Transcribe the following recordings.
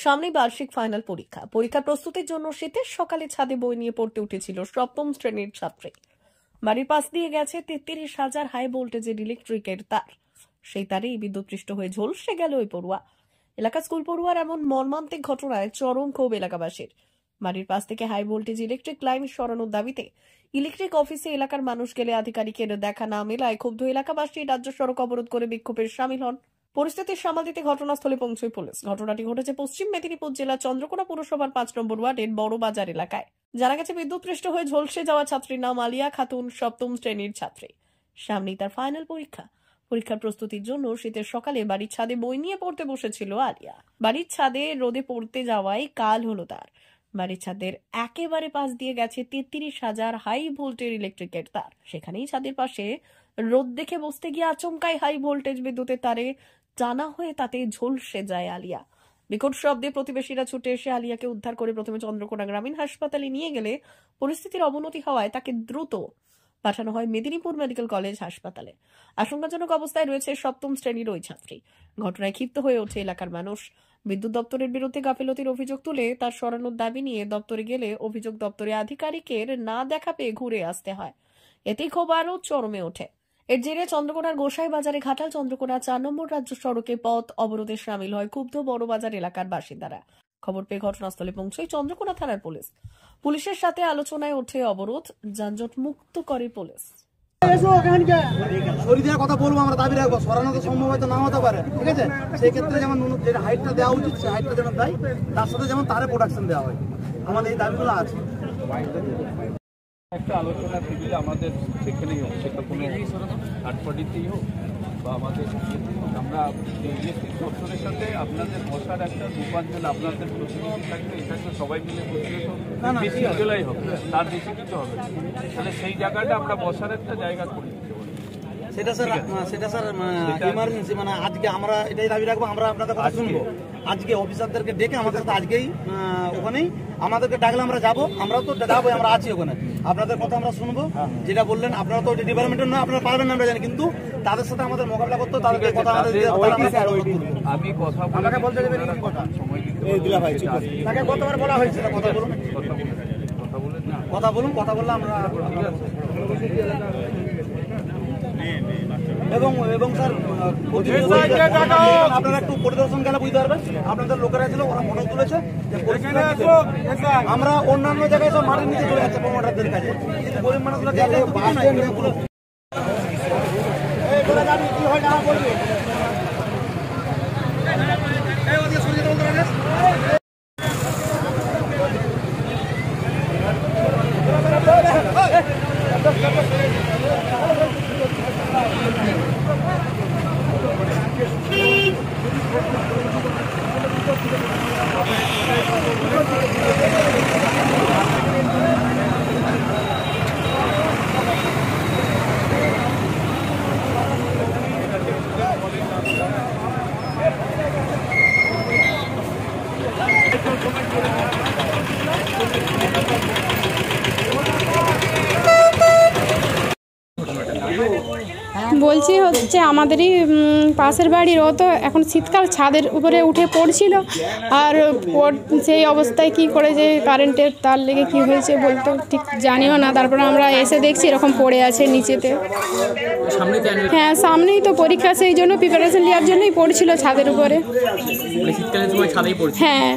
সামনে বার্ষিক ফাইনাল পরীক্ষা প্রস্তুতির জন্য শীতের সকালে ছাদে বই নিয়ে পড়তে উঠেছিল সপ্তম শ্রেণীর ছাত্রী। বাড়ির পাশ দিয়ে গেছে 33,000 হাই ভোল্টেজের ইলেকট্রিকের তার। সেই তারেই বিদ্যুৎপৃষ্ট হয়ে ঝলসে গেল ওই পড়ুয়া। এলাকা স্কুল পড়ুয়ার এমন মর্মান্তিক ঘটনায় চরম ক্ষোভ এলাকাবাসীর। বাড়ির পাশ থেকে হাই ভোল্টেজ ইলেকট্রিক লাইন সরানোর দাবিতে ইলেকট্রিক অফিসে এলাকার মানুষ গেলে আধিকারিকের দেখা না মেলায় ক্ষুব্ধ এলাকাবাসী রাজ্য সড়ক অবরোধ করে বিক্ষোভে সামিল হন। পরিস্থিতি সামাল দিতে ঘটনাস্থলে পৌঁছয় পুলিশ। ঘটনাটি ঘটেছে পশ্চিম মেদিনীপুর জেলার চন্দ্রকোনা পুরসভার 5 নম্বর ওয়ার্ডের বড় বাজার এলাকায়। জানা গেছে বিদ্যুৎপৃষ্ট হয়ে ঝলসে যাওয়া ছাত্রীর নাম আলিয়া খাতুন, সপ্তম শ্রেণীর ছাত্রী। সামনেই তার ফাইনাল পরীক্ষার প্রস্তুতির জন্য শীতের সকালে বাড়ির ছাদে বই নিয়ে পড়তে বসেছিল আলিয়া। বাড়ির ছাদে রোদে পড়তে যাওয়ায় কাল হলো তার। বাড়ির ছাদের একেবারে পাশ দিয়ে গেছে 33,000 হাই ভোল্টের ইলেকট্রিকের তার। সেখানেই ছাদের পাশে রোদ দেখে বসতে গিয়ে আচমকাই হাই ভোল্টেজ বিদ্যুতের তারে টানা হয়ে তাতে ঝলসে যায় আলিয়া। বিকট শব্দে প্রতিবেশীরা ছুটে এসে আলিয়াকে উদ্ধার করে প্রথমে চন্দ্রকোনা গ্রামীণ হাসপাতালে নিয়ে গেলে পরিস্থিতির অবনতি হওয়ায় তাকে দ্রুত পাঠানো হয় মেদিনীপুর মেডিকেল কলেজ হাসপাতালে। আশঙ্কাজনক অবস্থায় রয়েছে সপ্তম শ্রেণীর ওই ছাত্রী। ঘটনায় ক্ষিপ্ত হয়ে ওঠে এলাকার মানুষ। বিদ্যুৎ দপ্তরের বিরুদ্ধে গাফিলতির অভিযোগ তুলে তার সরানোর দাবি নিয়ে দপ্তরে গেলে অভিযোগ দপ্তরে আধিকারিকের না দেখা পেয়ে ঘুরে আসতে হয়। এতেই ক্ষোভ আরও চরমে ওঠে। এর জেরে চন্দ্রকোনার গোসাই বাজারে ঘাটাল চন্দ্রকোনা 4 নম্বর রাজ্য সড়কে পথ অবরোধে সামিল হয় ক্ষুব্ধ বড়বাজার এলাকার বাসিন্দারা। খবর পেয়ে ঘটনাস্থলে পৌঁছয় চন্দ্রকোনা থানার পুলিশের সাথে আলোচনায় ওঠে অবরোধ যানজট মুক্ত করে পুলিশ। কথা বলবো, আমরা দাবি রাখবো, সরানো তো সম্ভব হয়তো না হতে পারে, ঠিক আছে? সেই ক্ষেত্রে যেমন যেটা হাইটটা দেওয়া উচিত সেই হাইটটা যেমন দেয়, তার সাথে যেমন তারে প্রোডাকশন দেওয়া হয়, আমাদের এই দাবিগুলো আছে। একটা আলোচনা টেবিলে আমাদের যেখানেই হোক, সেটা কোনো থার্ড পার্টিতেই হোক বা আমাদের আমরা ইলেকট্রিক দপ্তরের সাথে আপনাদের বসার একটা রূপান্তর আপনাদের প্রতিনিধি থাকবে, এটাকে সবাই মিলে বসলে তো বেশি জেলাই হবে, তার বেশি কিছু হবে। তাহলে সেই জায়গাটা আমরা বসার একটা জায়গা করে দিতে পারি। সেটা স্যার ইমার্জেন্সি, মানে আজকে আমরা এটাই দাবি রাখবো, আমরা আপনাদের কথা শুনবো। আজকে অফিসারদেরকে ডেকে আমাদের সাথে আজকেই ওখানেই আমাদেরকে ডাকলে আমরা যাবো, আমরাও তো যাবো, আমরা আছি ওখানে, আপনাদের কথা আমরা শুনবো। যেটা বললেন আপনারা তো ডিপার্টমেন্টের নয়, আপনারা পারবেন না আমরা জানি, কিন্তু তাদের সাথে আমাদের মোকাবিলা করতে তাদেরকে কথা আমি কথা বলতে দেবেন, তাকে কতবার বলা হয়েছে, কথা বলুন, কথা বললে আমরা এবং স্যার আপনারা একটু পরিদর্শন গেলে বুঝতে পারবেন, আপনাদের লোকেরা ছিল, ওরা ফটো তুলেছে আমরা অন্যান্য জায়গায় সব মাটির নিচে চলে যাচ্ছে প্রমোটারদের কাছে, গরিব মানুষগুলো কি হয় না বলবে। বলছি হচ্ছে আমাদেরই পাশের বাড়ির, ও তো এখন শীতকাল ছাদের উপরে উঠে পড়ছিল, আর সেই অবস্থায় কি করে যে কারেন্টের তার লেগে কি হয়েছে বলতে ঠিক জানিও না। তারপরে আমরা এসে দেখছি এরকম পড়ে আছে নিচেতে। হ্যাঁ, সামনেই তো পরীক্ষা, সেই জন্য প্রিপারেশন নেওয়ার জন্যই পড়ছিল ছাদের উপরে। হ্যাঁ,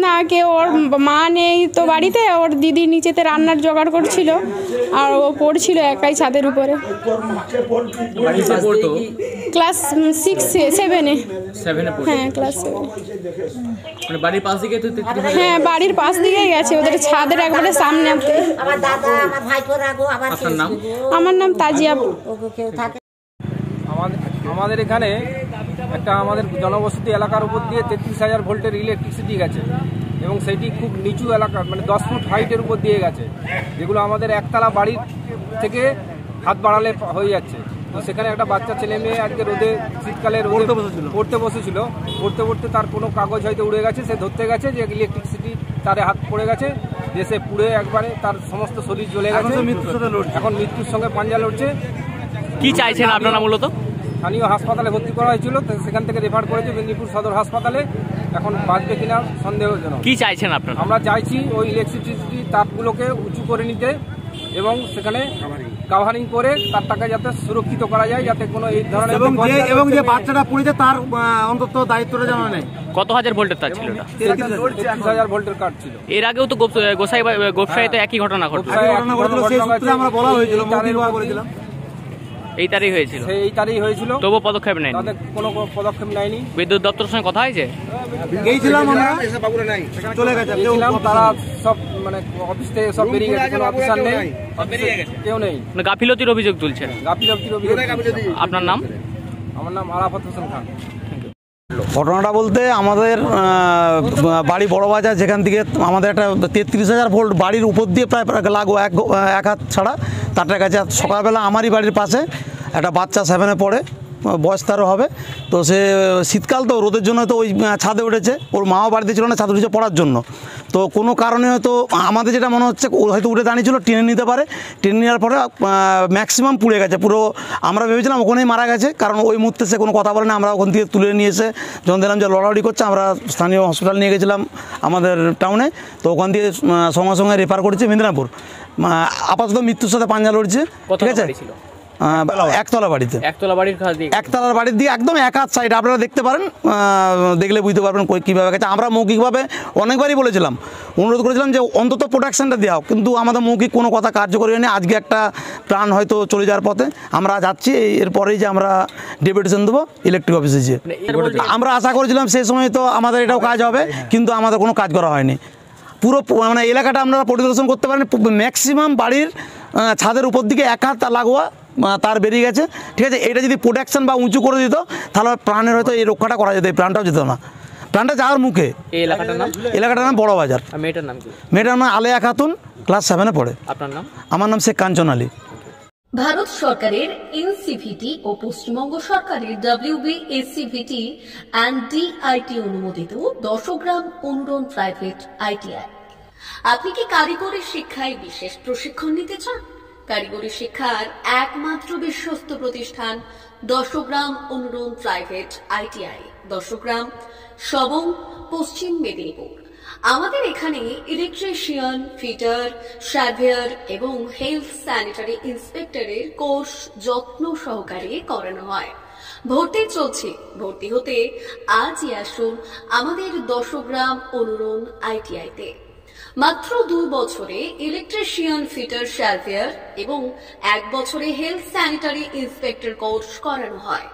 না কেউ, ওর মা নেই তো বাড়িতে, ওর দিদি নিচেতে রান্নার জোগাড় করছিল আর ও পড়ছিল একাই ছাদের উপরে। ক্লাস 6-7-এ। হ্যাঁ, ক্লাস 7। হ্যাঁ, বাড়ির পাশ দিকে গেছে, ওদের ছাদের একবারে সামনে। আমার নাম তাজিয়া। আমাদের এখানে একটা আমাদের জনবসতি এলাকার উপর দিয়ে 33,000 ভোল্টের ইলেকট্রিসিটি গেছে এবং সেটি খুব নিচু এলাকা, মানে 10 ফুট হাইটের উপর দিয়ে গেছে, যেগুলো আমাদের একতলা বাড়ির থেকে হাত বাড়ালে হয়ে যাচ্ছে। তো সেখানে একটা বাচ্চা ছেলে মেয়ে আজকে রোদে, শীতকালে রোদে পড়তে বসেছিল, পড়তে তার কোনো কাগজ হয়তো উড়ে গেছে, সে ধরতে গেছে যে ইলেকট্রিসিটি তারে হাত পড়ে গেছে, যে সে পুড়ে একবারে তার সমস্ত শরীর জ্বলে গেছে, এখন মৃত্যুর সঙ্গে পাঞ্জা লড়ছে। কি চাইছেন আপনারা মূলত? স্থানীয় হাসপাতালে ভর্তি করা হয়েছিল, তো সেখান থেকে রেফার করেছে মেদিনীপুর সদর হাসপাতালে। এখন বাঁচবে কিনা সন্দেহজনক। কি চাইছেন আপনারা? আমরা চাইছি ওই ইলেকট্রিসিটি তারগুলোকে উঁচু করে নিতে এবং সেখানে কাভারিং করে তারটাকে যাতে সুরক্ষিত করা যায়, যাতে কোনো এই ধরনের এবং যে বাচ্চাটা পড়েছে তার অন্তত দায়িত্বটা জানা নেই। কত হাজার ভোল্টের তার ছিল? 33,000 ভোল্টের কার্ড ছিল। এর আগেও তো গোপসাইতে একই ঘটনা ঘটলো। আমরা বলা হয়েছিল, করেছিলাম এই তারিখ হয়েছিল, এই তারিখ হয়েছিল, তবুও পদক্ষেপ নেয়নি। তাদের কোনো পদক্ষেপ নেয়নি। বিদ্যুৎ দপ্তরের সঙ্গে কথা হয়েছে? গিয়েছিলাম আমরা, চলে গেছে। তারা সব মানে অফিস থেকে সব বেরিয়ে গেছে, কোনো অফিসার নেই, কেউ নেই। গাফিলতির অভিযোগ তুলছেন? গাফিলতির অভিযোগ। আপনার নাম? আমার নাম আরাফাত হোসেন খান। ঘটনাটা বলতে আমাদের বাড়ি বড় বাজার, যেখান থেকে আমাদের একটা 33,000 ভোল্ট বাড়ির উপর দিয়ে প্রায় লাগো এক হাত ছাড়া তারটার কাছে। সকালবেলা আমারই বাড়ির পাশে একটা বাচ্চা 7-এ পড়ে, বয়স তারও হবে। তো সে শীতকাল তো রোদের জন্য তো ওই ছাদে উঠেছে, ওর মাও বাড়িতে ছিল না, ছাদে উঠেছে পড়ার জন্য। তো কোনো কারণে হয়তো আমাদের যেটা মনে হচ্ছে ও হয়তো উঠে দাঁড়িয়েছিল, টেনে নিতে পারে। টেনে নেওয়ার পরে ম্যাক্সিমাম পুড়ে গেছে পুরো। আমরা ভেবেছিলাম ওখানেই মারা গেছে, কারণ ওই মুহূর্তে সে কোনো কথা বলে না। আমরা ওখান থেকে তুলে নিয়ে এসে যখন দেখলাম যে লড়াড়ি করছে, আমরা স্থানীয় হসপিটাল নিয়ে গেছিলাম আমাদের টাউনে। তো ওখান দিয়ে সঙ্গে সঙ্গে রেফার করেছে মেদিনীপুর। আপাতত মৃত্যুর সাথে পাঞ্জা লড়ছে। ঠিক আছে, একতলা বাড়িতে, একতলার বাড়ির দিয়ে একদম এক হাত সাইড। আপনারা দেখতে পারেন, দেখলে বুঝতে পারবেন কীভাবে গেছে। আমরা মৌখিকভাবে অনেকবারই বলেছিলাম, অনুরোধ করেছিলাম যে অন্তত প্রোটেকশনটা দেওয়া, কিন্তু আমাদের মৌখিক কোনো কথা কার্যকরী হয়নি। আজকে একটা প্রাণ হয়তো চলে যাওয়ার পথে আমরা যাচ্ছি, এরপরেই যে আমরা ডেপুটেশন দেবো ইলেকট্রিক অফিসে গিয়ে। আমরা আশা করেছিলাম সেই সময় তো আমাদের এটাও কাজ হবে, কিন্তু আমাদের কোনো কাজ করা হয়নি। পুরো মানে এলাকাটা আপনারা পরিদর্শন করতে পারেন, ম্যাক্সিমাম বাড়ির ছাদের উপর দিকে এক হাত লাগোয়া তার বেরিয়ে গেছে। ঠিক আছে, এটা যদি প্রোটেকশন বা উঁচু করে দিত তাহলে প্রাণের হয়তো এই রক্ষাটা করা যেত, এই প্রাণটাও যেত না। প্রাণটা যাওয়ার মুখে। এলাকাটার নাম বড় বাজার। মেয়েটার নাম কি? মেয়েটার নাম আলেয়া খাতুন, ক্লাস 7-এ পড়ে। আপনার নাম? আমার নাম শেখ কাঞ্চন আলী। ভারত সরকারের এনসিভিটি ও পশ্চিমবঙ্গ সরকারের WBSCVT অ্যান্ড DIT অনুমোদিত 10 গ্রাম অনুরণ প্রাইভেট ITI। আপনি কি কারিগরি শিক্ষায় বিশেষ প্রশিক্ষণ নিতে চান? কারিগরি শিক্ষার একমাত্র বিশ্বস্ত প্রতিষ্ঠান 10 গ্রাম অনুরণ প্রাইভেট ITI, 10 গ্রাম, সবং, পশ্চিম মেদিনীপুর। আমাদের এখানে ইলেকট্রিশিয়ান, ফিটার, সার্ভেয়ার এবং হেলথ স্যানিটারি ইন্সপেক্টরের কোর্স যত্ন সহকারে করানো হয়। ভর্তি চলছে। ভর্তি হতে আজই আসুন আমাদের 10 গ্রাম অনুরণ ITI-তে। মাত্র 2 বছরে ইলেকট্রিশিয়ান, ফিটার, সার্ভেয়ার এবং 1 বছরে হেলথ স্যানিটারি ইন্সপেক্টর কোর্স করানো হয়।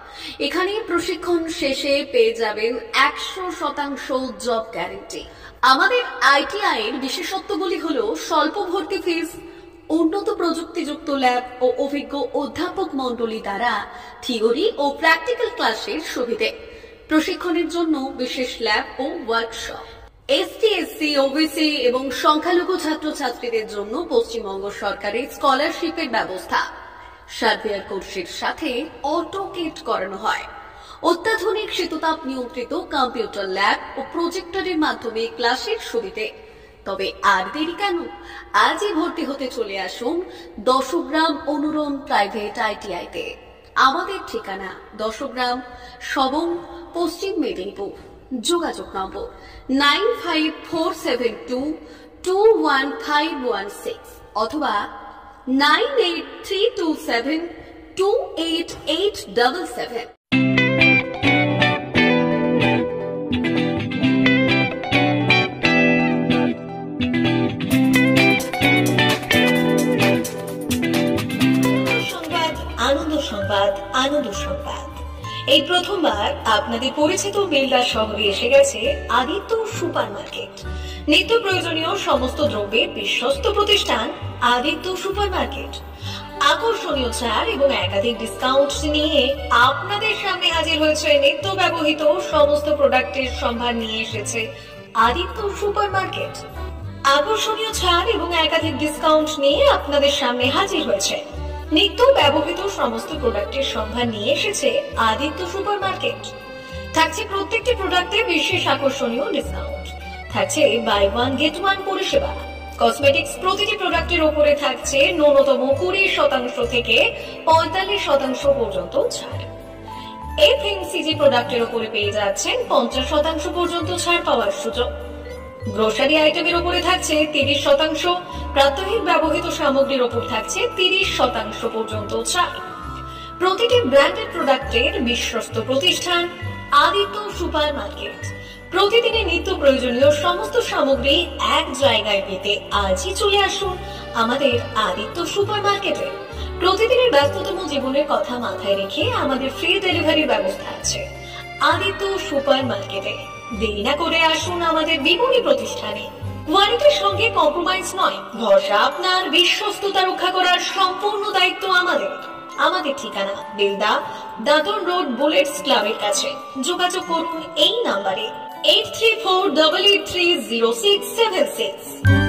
এখানে প্রশিক্ষণ শেষে পেয়ে যাবেন 100% জব গ্যারান্টি। আমাদের ITI এর বিশেষত্বগুলি হলো স্বল্প ভর্তি ফিস, উন্নত প্রযুক্তিযুক্ত ল্যাব ও অভিজ্ঞ অধ্যাপক মণ্ডলী দ্বারা থিওরি ও প্র্যাকটিক্যাল ক্লাসের সুবিধে, প্রশিক্ষণের জন্য বিশেষ ল্যাব ও ওয়ার্কশপ, ST, SC, OBC এবং সংখ্যালঘু ছাত্রছাত্রীদের জন্য পশ্চিমবঙ্গ সরকারের স্কলারশিপের ব্যবস্থা। সার্ভেয়ার কোর্সের সাথে অটোকেট করানো হয়। অত্যাধুনিক শীততাপ নিয়ন্ত্রিত কম্পিউটার ল্যাব ও প্রজেক্টরের মাধ্যমে ক্লাসের সুবিধে। তবে আর দেরি কেন? আজই ভর্তি হতে চলে আসুন 10 গ্রাম অনুরণ প্রাইভেট ITI-তে। আমাদের ঠিকানা 10 গ্রাম, সবং, পশ্চিম মেদিনীপুর। যোগাযোগ নম্বর 9547221516 অথবা 9832728877। আনন্দ সংবাদ, আনন্দ সংবাদ। এই প্রথমবার আপনাদের পরিচিত বেলদা শহরে এসে গেছে আদিত্য সুপার মার্কেট। নিত্য প্রয়োজনীয় সমস্ত দ্রব্যের বিশ্বস্ত প্রতিষ্ঠান আদিত্য সুপার মার্কেট। আকর্ষণীয় ছাড় এবং একাধিক ডিসকাউন্ট নিয়ে আপনাদের সামনে হাজির হয়েছে। নিত্য ব্যবহৃত সমস্ত প্রোডাক্টের সম্ভার নিয়ে এসেছে আদিত্য সুপার মার্কেট। আকর্ষণীয় ছাড় এবং একাধিক ডিসকাউন্ট নিয়ে আপনাদের সামনে হাজির হয়েছে। নিত্য ব্যবহৃত সমস্ত প্রোডাক্টের সম্ভার নিয়ে এসেছে আদিত্য সুপার মার্কেট। থাকছে প্রত্যেকটি প্রোডাক্টে বিশেষ আকর্ষণীয় ডিসকাউন্ট। থাকছে বাই 1 গেট 1 পরিষেবা। কসমেটিক্স প্রতিটি প্রোডাক্টের উপরে থাকছে ন্যূনতম 20% থেকে 45% পর্যন্ত ছাড়। এফএমসিজি প্রোডাক্টের উপরে পেয়ে যাচ্ছেন 50% পর্যন্ত ছাড় পাওয়ার সুযোগ। গ্রোসারি আইটেমের উপরে থাকছে 30%, প্রাত্যহিক ব্যবহৃত সামগ্রীর উপর থাকছে 30% পর্যন্ত ছাড়। প্রতিটি ব্র্যান্ডেড প্রোডাক্টের বিশ্বস্ত প্রতিষ্ঠান আদিত্য সুপার মার্কেট। প্রতিদিনের নিত্য প্রয়োজনীয় সমস্ত সামগ্রী এক জায়গায় পেতে আজই চলে আসুন আমাদের আদিত্য সুপার মার্কেটে। প্রতিদিনের ব্যস্ততম জীবনের কথা মাথায় রেখে আমাদের ফ্রি ডেলিভারি ব্যবস্থা আছে আদিত্য সুপার মার্কেটে। দেরি না করে আসুন আমাদের বিপণী প্রতিষ্ঠানে। কোয়ালিটির সঙ্গে কম্প্রোমাইজ নয়, ভরসা আপনার, বিশ্বস্ততা রক্ষা করার সম্পূর্ণ দায়িত্ব আমাদের। আমাদের ঠিকানা বেলদা, দাঁতন রোড, বুলেটস ক্লাবের কাছে। যোগাযোগ করুন এই নাম্বারে 8348830676।